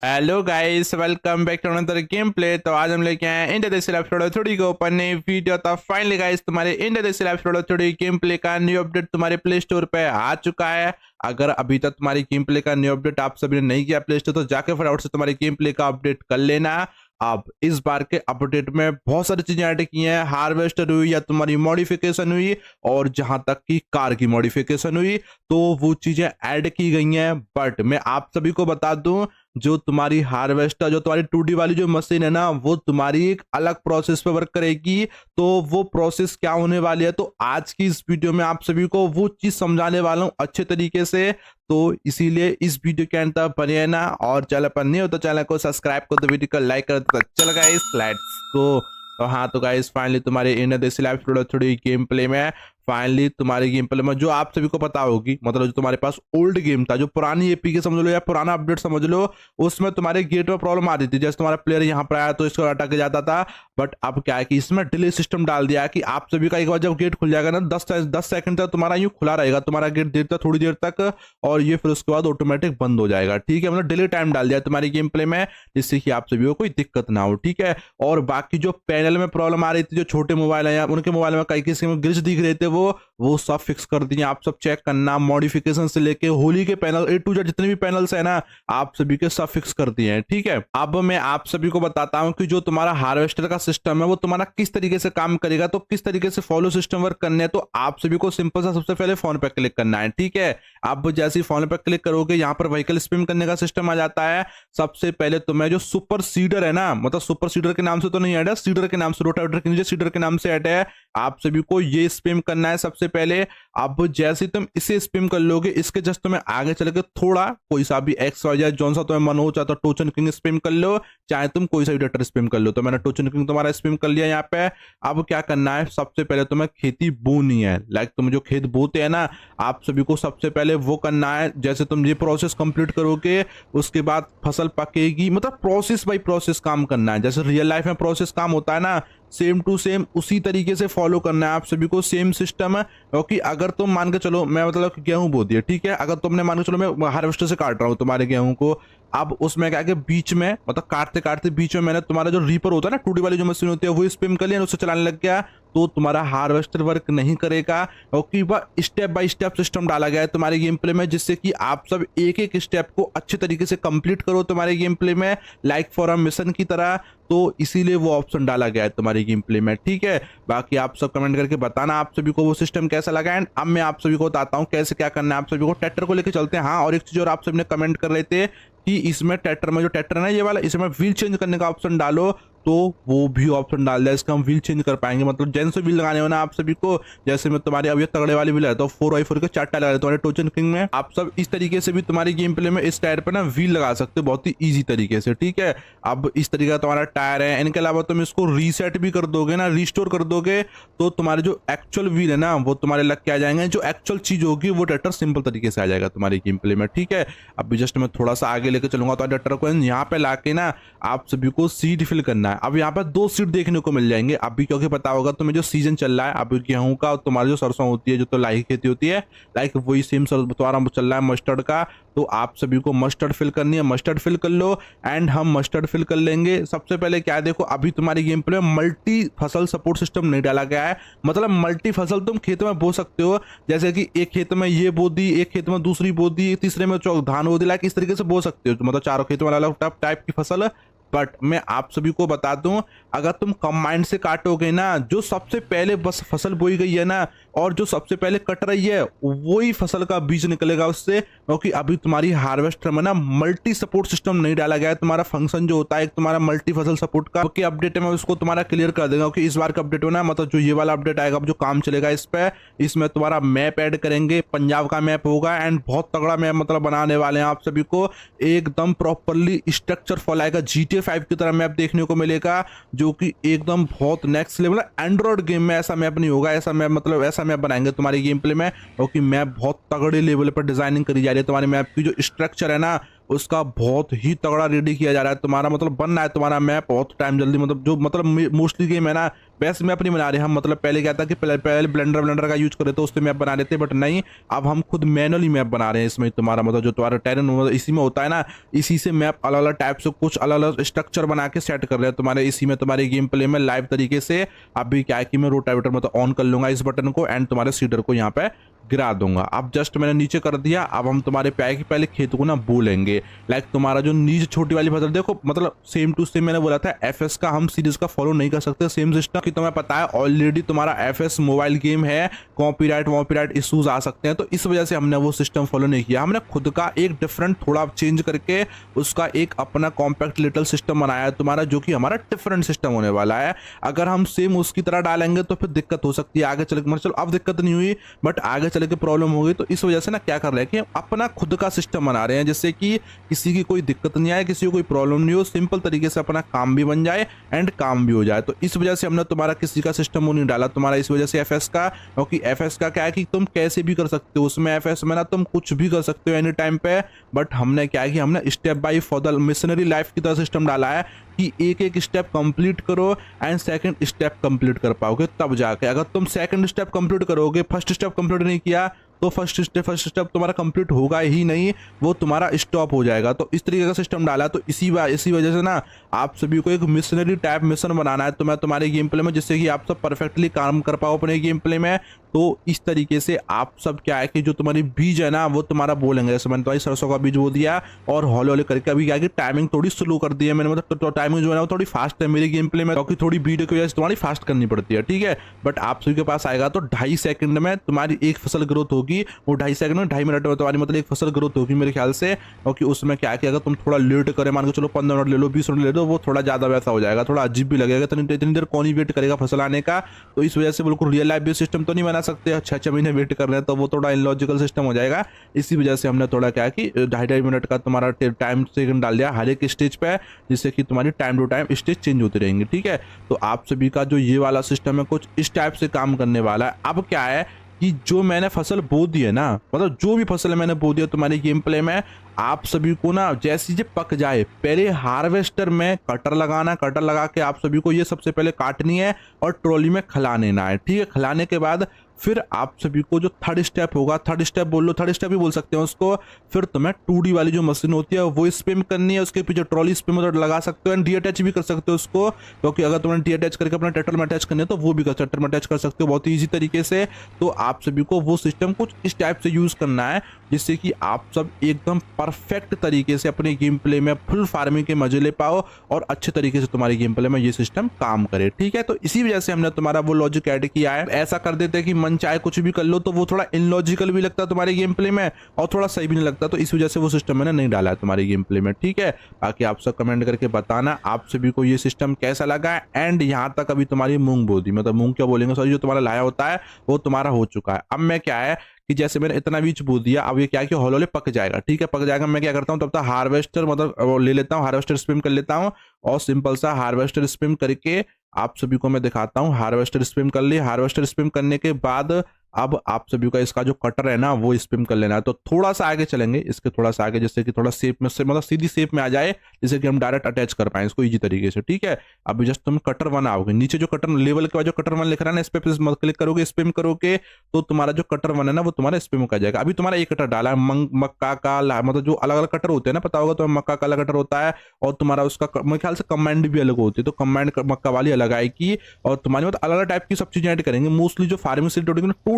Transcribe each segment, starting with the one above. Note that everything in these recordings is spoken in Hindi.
Hello guys, welcome back to another game play. तो आज हम लेके आए हैं इंडिया द सिलेब थोड़ा थोड़ी के ऊपर नई वीडियो। तो फाइनली गाइस, तुम्हारे इंडिया द सिलेब थोड़ा थोड़ी गेम प्ले का न्यू अपडेट तुम्हारे प्ले स्टोर पे आ चुका है। अगर अभी तक तुम्हारी गेम प्ले का न्यू अपडेट आप सभी ने नहीं किया प्ले स्टोर, तो जाके फटाफट से तुम्हारी गेम प्ले का अपडेट कर लेना। अब इस बार के अपडेट में बहुत सारी चीजें ऐड की हैं। हार्वेस्टर हुई या तुम्हारी मॉडिफिकेशन हुई, और जहां तक कि कार की मॉडिफिकेशन हुई, तो वो चीजें ऐड की गई हैं। बट मैं आप सभी को बता दूं, जो तुम्हारी हार्वेस्टर, जो तुम्हारी 2D वाली जो मशीन है ना, वो तुम्हारी एक अलग प्रोसेस पे वर्क करेगी। तो वो प्रोसेस क्या होने वाली है, तो आज की इस वीडियो में आप सभी को वो चीज समझाने वाला हूँ अच्छे तरीके से। तो इसीलिए इस वीडियो के अंत तक बने रहना, और चैनल पर नहीं हो तो चैनल को सब्सक्राइब कर दो, वीडियो को लाइक कर दो। चल गाइस, लेट्स गो। तो हाँ, तो गाइस फाइनली तुम्हारे इंडिया देसी लाइफ थोड़ी गेम प्ले में फाइनली तुम्हारी गेम प्ले में जो आप सभी को पता होगी, मतलब जो तुम्हारे पास ओल्ड गेम था, जो पुरानी एपीके समझ लो या पुराना अपडेट समझ लो, उसमें तुम्हारे गेट में प्रॉब्लम आती थी। जैसे तुम्हारा प्लेयर यहाँ पर आया तो इसको अटक जाता था। बट अब क्या है कि इसमें डिले सिस्टम डाल दिया है कि आप सभी का एक बार जब गेट खुल जाएगा ना, 10 सेकंड तक तुम्हारा यूं खुला रहेगा तुम्हारा गेट, देर तक थोड़ी देर तक, और ये फिर उसके बाद ऑटोमेटिक बंद हो जाएगा। ठीक है, मतलब डिले टाइम डाल दिया तुम्हारी गेम प्ले में, जिससे कि आप सभी को कोई दिक्कत ना हो। ठीक है, और बाकी जो पैनल में प्रॉब्लम आ रही थी, जो छोटे मोबाइल है, उनके मोबाइल में कई किसी में ग्लिच दिख रहे थे, वो सब फिक्स कर दिए। आप सब चेक करना, मॉडिफिकेशन से लेके होली के पैनल ए टू जेड जितने भी पैनल्स है ना, आप सभी के सब फिक्स कर दिए हैं। ठीक है, अब मैं आप सभी को बताता हूं कि जो तुम्हारा हार्वेस्टर का सिस्टम है वो तुम्हारा किस तरीके से काम करेगा, तो किस तरीके से फॉलो सिस्टम वर्क करने हैं। तो आप सभी को सिंपल सा सबसे पहले फोन पे क्लिक करना है। ठीक है, आप जैसे ही फोन पे क्लिक करोगे, यहाँ पर व्हीकल स्पिन करने का सिस्टम आ जाता है। सबसे पहले तुम्हें जो सुपर सीडर है ना, मतलब सुपर सीडर के नाम से तो नहीं ऐड है, सीडर के नाम से, रोटावेटर के नीचे सीडर के नाम से ऐड है। आप सभी को ये स्पिन करना है सबसे पहले। अब जैसे तुम इसे स्पिम कर लोगे, इसके जस्ट तुम्हें आगे चल के थोड़ा कोई सा भी एक्स वाई जेड जौन सा तुम्हें मन हो, चाहे तो टोचन किंग स्पिम कर लो, चाहे तुम कोई सा भी ट्रैक्टर स्पिम कर लो। तो मैंने टोचन किंग तुम्हारा स्पिम कर लिया यहाँ पे। अब क्या करना है, सबसे पहले तुम्हें खेती बोनी है। लाइक तुम जो खेत बोते हैं ना, आप सभी को सबसे पहले वो करना है। जैसे तुम ये प्रोसेस कंप्लीट करोगे, उसके बाद फसल पकेगी। मतलब प्रोसेस बाई प्रोसेस काम करना है। जैसे रियल लाइफ में प्रोसेस काम होता है ना, सेम टू सेम उसी तरीके से फॉलो करना है आप सभी को, सेम सिस्टम है। क्योंकि अगर तुम मान के चलो, मैं मतलब गेहूं बो दिए, ठीक है, अगर तुमने मान के चलो मैं हार्वेस्टर से काट रहा हूँ तुम्हारे गेहूं को, अब उसमें क्या कि बीच में, मतलब काटते काटते बीच में मैंने तुम्हारा जो रीपर होता है ना, 2D वाली जो मशीन होती है, वो स्पिन कर लिया, उससे चलाने लग गया, तो तुम्हारा हार्वेस्टर वर्क नहीं करेगा। क्योंकि वह स्टेप बाय स्टेप सिस्टम डाला गया है तुम्हारे गेम प्ले में, जिससे कि आप सब एक एक स्टेप को अच्छे तरीके से कंप्लीट करो तुम्हारे गेम प्ले में, लाइक फॉर अ मिशन की तरह। तो इसीलिए वो ऑप्शन डाला गया है तुम्हारी गेम प्ले में। ठीक है, बाकी आप सब कमेंट करके बताना आप सभी को वो सिस्टम कैसा लगा। एंड अब मैं आप सभी को बताता हूँ कैसे क्या करना है। आप सभी को ट्रैक्टर को लेकर चलते हैं। हाँ, और एक चीज और आप सभी ने कमेंट कर रहे थे कि इसमें ट्रैक्टर में, जो ट्रैक्टर है ना ये वाला, इसमें व्हील चेंज करने का ऑप्शन डालो, तो वो भी ऑप्शन डाल दिया। इसका हम व्हील चेंज कर पाएंगे। मतलब जैन से व्हील लगाने हो ना आप सभी को, जैसे मैं तुम्हारी अब ये तगड़े वाली व्हील है तो 4x4 के 4 टायर लगा तुम्हारे टोचन किंग में, आप सब इस तरीके से भी तुम्हारी गेम प्ले में इस टायर पर ना व्हील लगा सकते हो बहुत ही ईजी तरीके से। ठीक है, अब इस तरीके का तुम्हारा टायर है। इनके अलावा तुम इसको रीसेट भी कर दोगे ना, रिस्टोर कर दोगे, तो तुम्हारे जो एक्चुअल व्हील है ना, वो तुम्हारे लग के आ जाएंगे। जो एक्चुअल चीज होगी वो ट्रैक्टर सिंपल तरीके से आ जाएगा तुम्हारी गेम प्ले में। ठीक है, अभी जस्ट मैं थोड़ा सा आगे लेकर चलूंगा, तो ट्रैक्टर को यहाँ पे लाके ना आप सभी को सीड फिल करना है। अब यहाँ पे 2 सीड देखने को मिल जाएंगे अभी, क्योंकि पता होगा तुम्हें जो सीजन चल रहा है अभी गेहूं का, और तुम्हारी जो सरसों होती है, जो तो लाही खेती होती है, लाइक वही सेम तुम्हारा चल रहा है मस्टर्ड का। तो आप सभी को मस्टर्ड फिल करनी है, मस्टर्ड फिल कर लो। एंड हम मस्टर्ड फिल कर लेंगे। सबसे पहले क्या है, देखो अभी तुम्हारी गेम प्ले में मल्टी फसल सपोर्ट सिस्टम नहीं डाला गया है। मतलब मल्टी फसल तुम खेत में बो सकते हो, जैसे कि एक खेत में ये बो दी, एक खेत में दूसरी बो दी, तीसरे में धान बो दी, लाइक इस तरीके से बो सकते हो, मतलब चारों खेतों में अलग अलग टाइप की फसल। बट मैं आप सभी को बता दूं, अगर तुम कंबाइन से काटोगे ना, जो सबसे पहले बस फसल बोई गई है ना, और जो सबसे पहले कट रही है, वही फसल का बीज निकलेगा उससे। क्योंकि अभी तुम्हारी हार्वेस्टर में ना मल्टी सपोर्ट सिस्टम नहीं डाला गया है। तुम्हारा फंक्शन जो होता है एक तुम्हारा मल्टी फसल सपोर्ट का, क्योंकि अपडेट में उसको तुम्हारा क्लियर कर देगा। क्योंकि इस बार का अपडेट होना, मतलब जो ये वाला अपडेट आएगा, जो काम चलेगा इस पे, इसमें तुम्हारा मैप ऐड करेंगे, पंजाब का मैप होगा। एंड बहुत तगड़ा मैप मतलब बनाने वाले हैं आप सभी को, एकदम प्रॉपरली स्ट्रक्चर फॉलो आएगा, GTA 5 की तरह मैप देखने को मिलेगा, जो कि एकदम बहुत नेक्स्ट लेवल। एंड्रॉइड गेम में ऐसा मैप नहीं होगा। ऐसा मैप, मतलब ऐसा मैप बनाएंगे तुम्हारी गेम प्ले में, क्योंकि मैप बहुत तगड़े लेवल पर डिजाइनिंग करी जा रही है। तुम्हारे मैप की जो स्ट्रक्चर है ना, उसका बहुत ही तगड़ा रेडी किया जा रहा है। तुम्हारा मतलब बनना है तुम्हारा मैप बहुत टाइम जल्दी, मतलब जो मतलब मोस्टली गेम है ना, वैसे मैप नहीं बना रहे हम, मतलब पहले क्या था कि पहले ब्लेंडर का यूज करे तो उससे मैप बना लेते, बट नहीं, अब हम खुद मैनुअली मैप बना रहे हैं इसमें। तुम्हारा मतलब जो तुम्हारा टेरेन इसी में होता है ना, इसी से मैप अलग अलग टाइप से कुछ अलग अलग स्ट्रक्चर बना के सेट कर रहे हैं तुम्हारे इसी में, तुम्हारे गेम प्ले में लाइव तरीके से। अभी क्या है कि मैं रोटावेटर मतलब ऑन कर लूंगा इस बटन को एंड तुम्हारे सीडर को यहाँ पे गिरा दूंगा। अब जस्ट मैंने नीचे कर दिया। अब हम तुम्हारे प्यार की पहले खेत को ना बोलेंगे, लाइक तुम्हारा जो नीचे छोटी वाली फसल देखो, मतलब सेम टू सेम मैंने बोला था एफएस का हम सीरीज का फॉलो नहीं कर सकते सेम सिस्टम की, तुम्हें पता है ऑलरेडी तुम्हारा एफएस मोबाइल गेम है, कॉपीराइट इश्यूज आ सकते हैं, तो इस वजह से हमने वो सिस्टम फॉलो नहीं किया। हमने खुद का एक डिफरेंट थोड़ा चेंज करके उसका एक अपना कॉम्पैक्ट लिटिल सिस्टम बनाया है तुम्हारा, जो कि हमारा डिफरेंट सिस्टम होने वाला है। अगर हम सेम उसकी तरह डालेंगे तो फिर दिक्कत हो सकती है आगे चल के, मतलब अब दिक्कत नहीं हुई बट आगे चले के प्रॉब्लम होगी। तो इस वजह से ना क्या कर रहे हैं कि अपना खुद का सिस्टम बना रहे हैं, जिससे कि किसी की कोई दिक्कत नहीं आए, किसी को कोई प्रॉब्लम नहीं हो, सिंपल तरीके से अपना काम भी बन जाए एंड काम भी हो जाए। तो इस वजह से हमने तुम्हारा किसी का सिस्टम वो नहीं डाला तुम्हारा, इस वजह से एफएस का, क्योंकि एफएस का क्या है कि तुम कैसे भी कर सकते हो उसमें, एफएस में ना तुम कुछ भी कर सकते हो एनी टाइम पे, बट हमने क्या है कि हमने step by for the missionary life की तरह सिस्टम डाला है कि एक एक स्टेप कंप्लीट करो एंड सेकंड स्टेप कंप्लीट कर पाओगे तब जाके। अगर तुम सेकंड स्टेप कंप्लीट करोगे, फर्स्ट स्टेप कंप्लीट नहीं किया तो फर्स्ट स्टेप तुम्हारा कंप्लीट होगा ही नहीं, वो तुम्हारा स्टॉप हो जाएगा। तो इस तरीके का सिस्टम डाला, तो इसी वजह से ना आप सभी को एक मिशनरी टाइप मिशन बनाना है तुम्हारे गेम प्ले में, जिससे कि आप सब परफेक्टली काम कर पाओ अपने गेम प्ले में। तो इस तरीके से आप सब क्या है कि जो तुम्हारी बीज है ना वो तुम्हारा बोलेंगे, जैसे मैंने तुम्हारी सरसों का बीज बो दिया और हौले हौले करके अभी क्या है कि टाइमिंग थोड़ी स्लो कर दी है मैंने, मतलब टाइमिंग जो है ना वो थोड़ी फास्ट है मेरे गेम प्ले में, क्योंकि थोड़ी वीडियो की वजह से तुम्हारी फास्ट करनी पड़ती है, ठीक है। बट आप सभी के पास आएगा तो 2.5 सेकंड में तुम्हारी एक फसल ग्रोथ होगी, वो 2.5 सेकंड में 2.5 मिनट में तुम्हारी मतलब एक फसल ग्रोथ होगी मेरे ख्याल से। क्योंकि उसमें क्या है कि अगर तुम थोड़ा लेट करे, मान के चलो 15 मिनट ले लो, 20 मिनट ले लो, वो थोड़ा ज्यादा वैसा हो जाएगा, थोड़ा अजीब भी लगेगा, इतनी देर कौन ही वेट करेगा फसल आने का। तो इस वजह से बिल्कुल रियल लाइफ बेस्ड सिस्टम तो नहीं बना सकते, 6-6 महीने वेट कर रहे हैं तो वो थोड़ा इलॉजिकल सिस्टम हो जाएगा। इसी वजह से हमने थोड़ा क्या है कि 2.5 मिनट का तुम्हारा टाइम सेकंड डाल दिया हर एक स्टेज पे, जिससे कि तुम्हारी time to time stage change होती रहेंगी, ठीक है। तो आप सभी का जो ये वाला सिस्टम है कुछ इस टाइप से काम करने वाला है। अब क्या है कि जो मैंने फसल बो दी है ना, मतलब जो भी फसल मैंने बो दिया तुम्हारे गेम प्ले में, आप सभी को ना जैसे ये पक जाए पहले हार्वेस्टर में कटर लगाना, कटर लगा के आप सभी को ये सबसे पहले काटनी है और ट्रॉली में खला लेना है, ठीक है। खलाने के बाद फिर आप सभी को जो थर्ड स्टेप होगा, थर्ड स्टेप बोल लो, थर्ड स्टेप भी बोल सकते हैं उसको, फिर तुम्हें 2D वाली जो मशीन होती है वो स्पिन करनी है, उसके पीछे ट्रॉली स्पिन लगा सकते हो एंड डी अटैच भी कर सकते हो उसको, क्योंकि अगर तुम्हें डी अटैच करके अपने ट्रैक्टर में अटैच करने तो वो भी ट्रैक्टर में अटैच कर सकते हो बहुत ही ईजी तरीके से। तो आप सभी को वो सिस्टम कुछ इस टाइप से यूज करना है, जिससे कि आप सब एकदम परफेक्ट तरीके से अपने गेम प्ले में फुल फार्मिंग के मजे ले पाओ और अच्छे तरीके से तुम्हारे गेम प्ले में ये सिस्टम काम करे, ठीक है। तो इसी वजह से हमने तुम्हारा वो लॉजिक ऐड किया है। ऐसा कर देते कि मन चाहे कुछ भी कर लो तो वो थोड़ा इनलॉजिकल भी लगता है तुम्हारे गेम प्ले में और थोड़ा सही भी नहीं लगता, तो इस वजह से वो सिस्टम मैंने नहीं डाला है तुम्हारे गेम प्ले में, ठीक है। बाकी आप सब कमेंट करके बताना आप सभी को ये सिस्टम कैसा लगा एंड यहाँ तक अभी तुम्हारी मूंग बो दी, मतलब मूंग क्या बोलेंगे, सॉरी, जो तुम्हारा लाया होता है वो तुम्हारा हो चुका है। अब मैं क्या है कि जैसे मैंने इतना बीज बो दिया, अब ये क्या है कि हौले हौले पक जाएगा, ठीक है। पक जाएगा, मैं क्या करता हूँ तब तक हार्वेस्टर मतलब ले लेता हूँ, हार्वेस्टर स्पिन कर लेता हूँ और सिंपल सा हार्वेस्टर स्पिन करके आप सभी को मैं दिखाता हूँ। हार्वेस्टर स्पिन कर ली, हार्वेस्टर स्पिन करने के बाद अब आप सभी का इसका जो कटर है ना वो स्पिन कर लेना है। तो थोड़ा सा आगे चलेंगे, इसके थोड़ा सा आगे, जैसे कि थोड़ा शेप में से मतलब सीधी शेप में आ जाए, जैसे कि हम डायरेक्ट अटैच कर पाए इसको इजी तरीके से, ठीक है। अभी जस्ट तुम कटर वन आओगे, नीचे जो कटर लेवल के बाद जो कटर वन लिख रहा है ना, इस पे क्लिक करोगे, स्पिन करोगे तो तुम्हारा जो कटर वन है ना वो तुम्हारा स्पिन में आ जाएगा। अभी तुम्हारा एक कटर डाला है मक्का का, मतलब जो अलग अलग कटर होते हैं ना, पता होगा तो मक्का का अलग कटर होता है और तुम्हारा उसका मेरे ख्याल से कमांड भी अलग होती है, तो कमांड मक्का वाली अलग आएगी और तुम्हारी मतलब अलग अलग टाइप की सब चीजें ऐड करेंगे। मोस्टली जो फार्मिंग से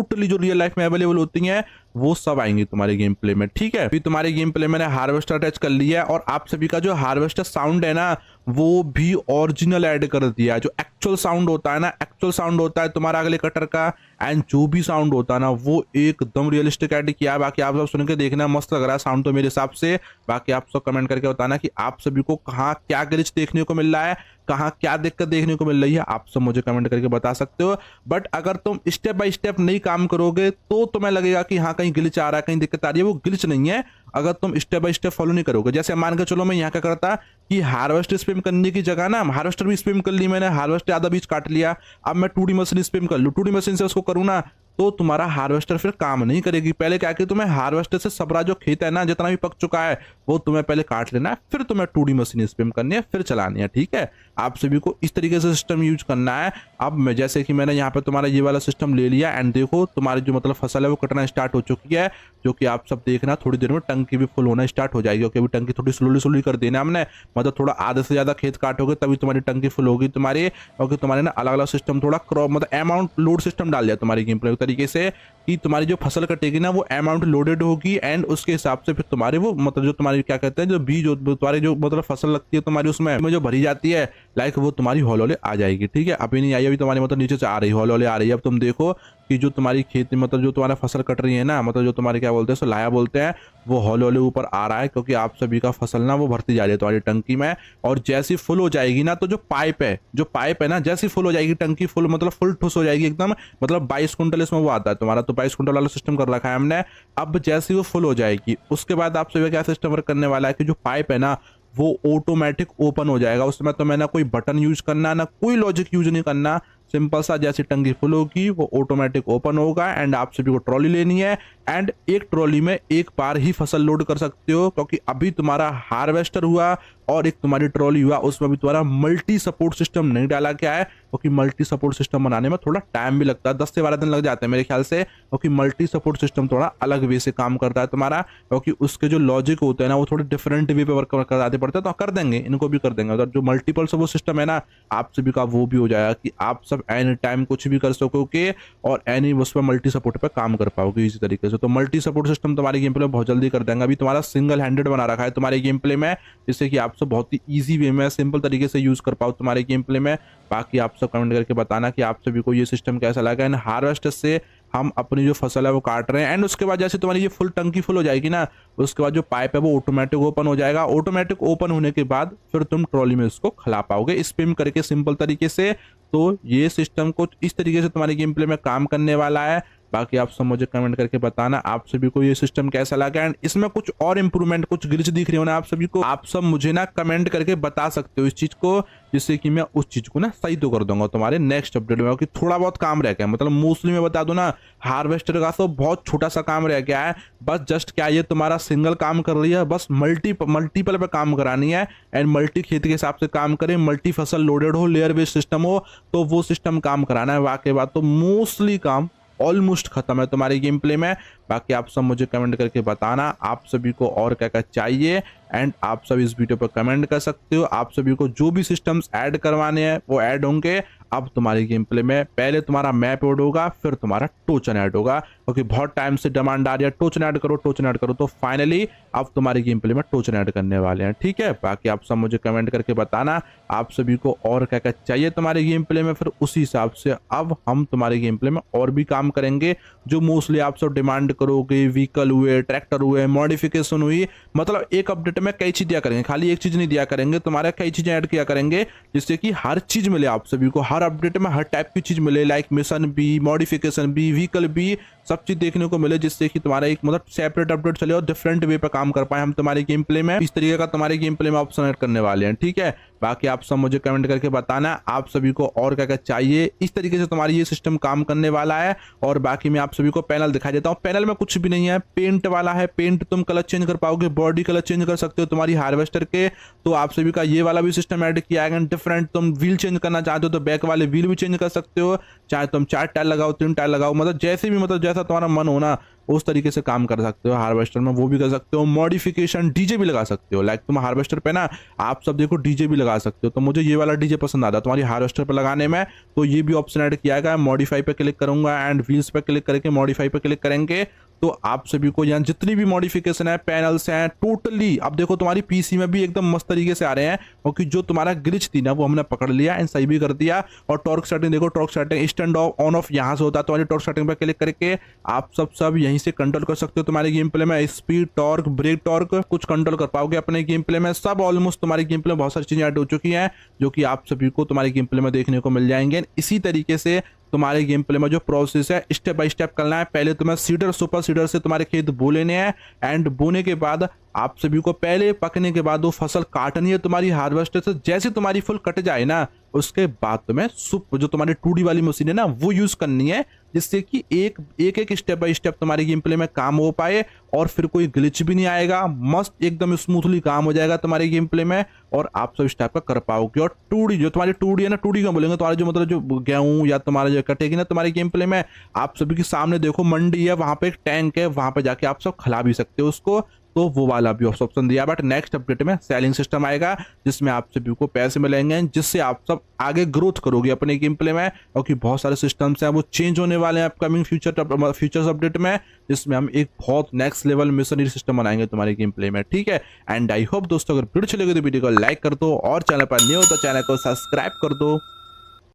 टोटली जो रियल लाइफ में अवेलेबल होती हैं वो सब आएंगी तुम्हारे गेम प्ले में, ठीक है। अभी तुम्हारे गेम प्ले मैंने हार्वेस्टर अटैच कर लिया है और आप सभी का जो हार्वेस्टर साउंड है ना वो भी ओरिजिनल ऐड कर दिया है। जो एक्चुअल साउंड होता है ना, एक्चुअल साउंड होता है तुम्हारा अगले कटर का एंड जो भी साउंड होता है ना वो एकदम रियलिस्टिक ऐड किया है। बाकी आप सब सुन के देखना, मस्त लग रहा है साउंड तो मेरे हिसाब से। बाकी आप सब कमेंट करके बताना कि आप सभी को कहाँ क्या ग्लिच देखने को मिल रहा है, कहाँ क्या दिक्कत देखने को मिल रही है, आप सब मुझे कमेंट करके बता सकते हो। बट अगर तुम स्टेप बाय स्टेप नहीं काम करोगे तो तुम्हें लगेगा कि हाँ कहीं ग्लिच आ रहा है, कहीं दिक्कत आ रही है, वो ग्लिच नहीं है अगर तुम स्टेप बाय स्टेप फॉलो नहीं करोगे। जैसे मान के चलो मैं यहाँ क्या करता कि हार्वेस्टर स्पिन करने की जगह ना हार्वेस्टर भी स्पिन कर ली मैंने, हार्वेस्टर आधा बीज काट लिया, अब मैं 2D मशीन स्पिन कर लूँ, 2D मशीन से उसको करूँ ना तो तुम्हारा हार्वेस्टर फिर काम नहीं करेगी। पहले क्या कि तुम्हें हार्वेस्टर से सबरा जो खेत है ना, जितना भी पक चुका है वो तुम्हें पहले काट लेना है, फिर तुम्हें 2D मशीन स्पिन करनी है, फिर चलानी है। ठीक है, आप सभी को इस तरीके से सिस्टम यूज करना है। अब मैं जैसे कि मैंने यहाँ पे तुम्हारा ये वाला सिस्टम ले लिया एंड देखो तुम्हारी जो मतलब फसल है वो कटना स्टार्ट हो चुकी है, जो कि आप सब देखना थोड़ी देर में टंकी भी फुल होना स्टार्ट हो जाएगी। क्योंकि अभी टंकी थोड़ी स्लोली कर देना हमने, मतलब थोड़ा आधे से ज्यादा खेत काटोगे तभी तुम्हारी टंकी फुल होगी तुम्हारी। क्योंकि तुम्हारे ना अलग अलग सिस्टम थोड़ा क्रॉप मतलब अमाउंट लोड सिस्टम डाल दिया तुम्हारी गेम प्ले तरीके से कि तुम्हारी जो फसल कटेगी ना वो अमाउंट लोडेड होगी एंड उसके हिसाब से फिर तुम्हारे वो मतलब जो तुम्हारी क्या कहते हैं जो बीज जो तुम्हारी जो मतलब फसल लगती है तुम्हारी उसमें जो भरी जाती है लाइक वो तुम्हारी हौले आ जाएगी। ठीक है, अभी नहीं आई, अभी तुम्हारी मतलब नीचे से आ रही हौले आ रही है। अब तुम देखो कि जो तुम्हारी खेती मतलब जो तुम्हारा फसल कट रही है ना, मतलब जो तुम्हारे क्या बोलते हैं सो लाया बोलते हैं, वो हौले ऊपर आ रहा है क्योंकि आप सभी का फसल ना वो भरती जा रही है तुम्हारी टंकी में। और जैसी फुल हो जाएगी ना तो जो पाइप है ना जैसी फुल हो जाएगी टंकी फुल मतलब फुल ठुस हो जाएगी एकदम, मतलब 22 कुंटल इसमें वो आता है तुम्हारा, तो 22 कुंटल वाला सिस्टम कर रखा है हमने। अब जैसी वो फुल हो जाएगी उसके बाद आप सभी क्या सिस्टम वर्क करने वाला है कि जो पाइप है ना वो ऑटोमेटिक ओपन हो जाएगा। उसमें तो मैं ना कोई बटन यूज करना ना कोई लॉजिक यूज नहीं करना, सिंपल सा जैसी टंकी फुल होगी वो ऑटोमेटिक ओपन होगा एंड आप सभी को ट्रॉली लेनी है एंड एक ट्रॉली में एक बार ही फसल लोड कर सकते हो। क्योंकि अभी तुम्हारा हार्वेस्टर हुआ और एक तुम्हारी ट्रॉली हुआ, उसमें भी तुम्हारा मल्टी सपोर्ट सिस्टम नहीं डाला गया है क्योंकि मल्टी सपोर्ट सिस्टम बनाने में थोड़ा टाइम भी लगता है, 10 से 12 दिन लग जाते हैं मेरे ख्याल से। क्योंकि मल्टी सपोर्ट सिस्टम थोड़ा अलग वे से काम करता है तुम्हारा, क्योंकि उसके जो लॉजिक होते हैं ना वो थोड़े डिफरेंट वे पे वर्क कराते पड़ते हैं, तो कर देंगे इनको भी कर देंगे। जो मल्टीपल सपोर्ट सिस्टम है ना आप सभी का वो भी हो जाएगा कि आप सब एनी टाइम कुछ भी कर सकोगे और एनी उस पर मल्टी सपोर्ट पे काम कर पाओगे इसी तरीके से। तो मल्टी सपोर्ट सिस्टम तुम्हारे गेम प्ले में बहुत जल्दी कर देंगे। अभी तुम्हारा सिंगल हैंडेड बना रखा है तुम्हारे गेम प्ले में, जिससे कि आप सब बहुत ही ईजी वे में सिंपल तरीके से यूज कर पाओ तुम्हारे गेम प्ले में। बाकी आप सब कमेंट करके बताना कि आप सभी को ये सिस्टम कैसा लगा। एंड हार्वेस्टर से हम अपनी जो फसल है वो काट रहे हैं एंड उसके बाद जैसे तुम्हारी ये फुल टंकी फुल हो जाएगी ना उसके बाद जो पाइप है वो ऑटोमेटिक ओपन हो जाएगा। ऑटोमेटिक ओपन होने के बाद फिर तुम ट्रॉली में इसको खिला पाओगे स्पिन करके सिंपल तरीके से। तो ये सिस्टम कुछ इस तरीके से तुम्हारे गेम प्ले में काम करने वाला है। बाकी आप सब मुझे कमेंट करके बताना आप सभी को ये सिस्टम कैसा लगा एंड इसमें कुछ और इंप्रूवमेंट कुछ ग्लिच दिख रही हो ना आप सभी को, आप सब मुझे ना कमेंट करके बता सकते हो इस चीज को, जिससे कि मैं उस चीज को ना सही तो कर दूंगा तुम्हारे नेक्स्ट अपडेट में। क्योंकि थोड़ा बहुत काम रह गया, मतलब मोस्टली मैं बता दूं ना हार्वेस्टर का तो बहुत छोटा सा काम रह गया है, बस जस्ट क्या ये तुम्हारा सिंगल काम कर रही है, बस मल्टीपल पे काम करानी है एंड मल्टी खेती के हिसाब से काम करे, मल्टी फसल लोडेड हो, लेयर बेस्ड सिस्टम हो तो वो सिस्टम काम कराना है। बाकी बात तो मोस्टली काम ऑलमोस्ट खत्म है तुम्हारे गेम प्ले में। बाकी आप सब मुझे कमेंट करके बताना आप सभी को और क्या क्या चाहिए एंड आप सब इस वीडियो पर कमेंट कर सकते हो। आप सभी को जो भी सिस्टम्स ऐड करवाने हैं वो ऐड होंगे अब तुम्हारे गेम प्ले में। पहले तुम्हारा मैप ऐड होगा फिर तुम्हारा टोचन ऐड होगा, क्योंकि बहुत टाइम से डिमांड आ रही है टोचन ऐड करो, तो फाइनली अब तुम्हारे गेम प्ले में टोचन ऐड करने वाले हैं। ठीक है, बाकी आप सब मुझे कमेंट करके बताना आप सभी को और क्या क्या चाहिए तुम्हारे गेम प्ले में, फिर उसी हिसाब से अब हम तुम्हारे गेम प्ले में और भी काम करेंगे जो मोस्टली आप सब डिमांड करोगे। व्हीकल हुए, ट्रैक्टर हुए, मॉडिफिकेशन हुई, मतलब एक अपडेट में कई चीज दिया करेंगे, खाली एक चीज नहीं दिया करेंगे, तुम्हारे कई चीजें ऐड किया करेंगे जिससे कि हर चीज मिले आप सभी को, हर अपडेट में हर टाइप की चीज मिले, लाइक मिशन भी, मॉडिफिकेशन भी, व्हीकल भी, सब चीज देखने को मिले, जिससे कि तुम्हारा एक मतलब सेपरेट अपडेट चले और डिफरेंट वे पे काम कर पाए हम तुम्हारे गेम प्ले में। इस तरीके का तुम्हारे गेम प्ले में ऑप्शन ऐड करने वाले हैं। ठीक है, बाकी आप सब मुझे कमेंट करके बताना आप सभी को और क्या क्या चाहिए। इस तरीके से तुम्हारी ये सिस्टम काम करने वाला है। और बाकी मैं आप सभी को पैनल दिखाई देता हूँ, पैनल में कुछ भी नहीं है, पेंट वाला है, पेंट तुम कलर चेंज कर पाओगे, बॉडी कलर चेंज कर सकते हो तुम्हारी हार्वेस्टर के, तो आप सभी का ये वाला भी सिस्टम ऐड किया है। डिफरेंट तुम व्हील चेंज करना चाहते हो तो बैक वाले व्हील भी चेंज कर सकते हो, चाहे तुम 4 टायर लगाओ 3 टायर लगाओ, मतलब जैसे भी मतलब जैसा तुम्हारा मन हो ना उस तरीके से काम कर सकते हो हार्वेस्टर में, वो भी कर सकते हो। मॉडिफिकेशन डीजे भी लगा सकते हो, लाइक तुम हार्वेस्टर पे ना आप सब देखो डीजे भी लगा सकते हो, तो मुझे ये वाला डीजे पसंद आता है तुम्हारी हार्वेस्टर पे लगाने में, तो ये भी ऑप्शन ऐड किया गया है। मॉडिफाई पे क्लिक करूंगा एंड व्हील्स पे क्लिक करके मॉडिफाई पे क्लिक करेंगे तो आप सभी को यहाँ जितनी भी मॉडिफिकेशन है, पैनल्स हैं, टोटली अब देखो तुम्हारी पीसी में भी एकदम मस्त तरीके से आ रहे हैं, क्योंकि जो तुम्हारा ग्लिच थी ना वो हमने पकड़ लिया एंड सही भी कर दिया। और टॉर्क सेटिंग देखो, torque setting stand on off यहाँ से होता है, तुम्हारी टॉर्क सेटिंग पे क्लिक करके आप सब यहीं से कंट्रोल कर सकते हो तुम्हारे गेम प्ले में। स्पीड, टॉर्क, ब्रेक टॉर्क कुछ कंट्रोल कर पाओगे अपने गेम प्ले में। सब ऑलमोस्ट तुम्हारे गेम प्ले में बहुत सारी चीजें ऐड हो चुकी हैं जो कि आप सभी को तुम्हारे गेम प्ले में देखने को मिल जाएंगे। इसी तरीके से तुम्हारे गेम प्ले में जो प्रोसेस है स्टेप बाय स्टेप करना है। पहले तुम्हें सीडर सुपर सीडर से तुम्हारे खेत बो लेने हैं एंड बोने के बाद आप सभी को पहले पकने के बाद वो फसल काटनी है तुम्हारी हार्वेस्टर से। जैसे तुम्हारी फुल कट जाए ना उसके बाद तुम्हें सुप जो तुम्हारी 2D वाली मशीन है ना वो यूज करनी है, जिससे कि एक एक स्टेप बाय स्टेप तुम्हारे गेम प्ले में काम हो पाए और फिर कोई ग्लिच भी नहीं आएगा। मस्त एकदम स्मूथली काम हो जाएगा तुम्हारे गेम प्ले में और आप सब इस टाइप का कर पाओगे। और 2D जो तुम्हारी 2D है ना, 2D का बोलेंगे तुम्हारा जो मतलब जो गेहूं या तुम्हारा जो कटेगी ना तुम्हारे गेम प्ले में, आप सभी के सामने देखो मंडी है, वहां पे एक टैंक है, वहां पे जाके आप सब खिला भी सकते हो उसको। तो वो वाला भी ऑप्शन दिया। बट नेक्स्ट अपडेट में सेलिंग सिस्टम आएगा जिसमें आप सभी को पैसे मिलेंगे, जिससे आप सब आगे ग्रोथ करोगे अपने गेम प्ले में। क्योंकि बहुत सारे सिस्टम्स हैं वो चेंज होने वाले हैं अपकमिंग फ्यूचर्स अपडेट में, जिसमें हम एक बहुत नेक्स्ट लेवल मिशनरी सिस्टम बनाएंगे तुम्हारे गेम प्ले में। ठीक है, एंड आई होप दोस्तों अगर वीडियो अच्छी लगे तो वीडियो को लाइक कर दो और चैनल पर नहीं हो तो चैनल को सब्सक्राइब कर दो।